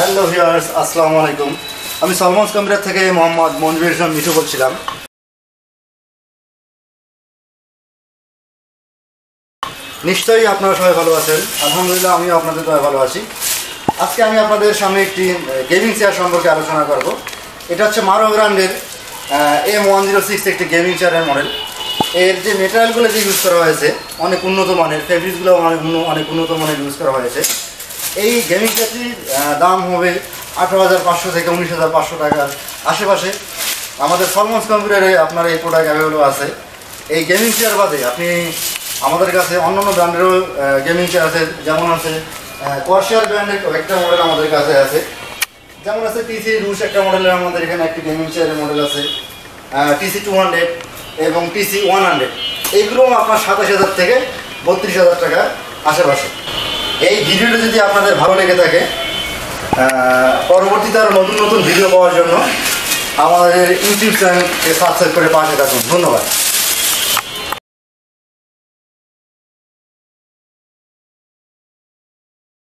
Hello viewers, আসসালামু আলাইকুম। আমি সলমন কম্পিউটার থেকে মোহাম্মদ মনজুর ইসলাম মিঠু বলছিলাম। নিশ্চয়ই আপনারা সবাই ভালো আছেন। আলহামদুলিল্লাহ, আমিও আপনাদের সবাই ভালো আছি। আজকে আমি আপনাদের সামনে একটি গেমিং চেয়ার সম্পর্কে আলোচনা করব। এটা হচ্ছে মারো ব্র্যান্ডের M106 একটি গেমিং চেয়ারের মডেল। এর যে মেটেরিয়ালগুলো যে ইউজ করা হয়েছে অনেক উন্নত মানের, ফেব্রিক্সগুলো অনেক উন্নত মানের ইউজ করা হয়েছে। এই গেমিং চেয়ারটির দাম হবে 18,500 থেকে 19,500 টাকার আশেপাশে। আমাদের সলমন কম্পিউটারে আপনার এই প্রোডাক্ট অ্যাভেলেবল আছে। এই গেমিং চেয়ার বাদে আপনি আমাদের কাছে অন্যান্য ব্র্যান্ডেরও গেমিং চেয়ার আছে, যেমন আছে কর্সার ব্র্যান্ডের একটা মডেল আমাদের কাছে আছে, যেমন আছে টিসি রুশ একটা মডেলের আমাদের এখানে একটি গেমিং চেয়ারের মডেল আছে, TC 200 এবং TC 100। এইগুলো আপনার 27,000 থেকে 32,000 টাকার আশেপাশে। এই ভিডিওটা যদি আপনাদের ভালো লেগে থাকে, পরবর্তীতে আরও নতুন নতুন ভিডিও পাওয়ার জন্য আমাদের ইউটিউব চ্যানেলকে সাবস্ক্রাইব করে পাশে থাকুন। ধন্যবাদ।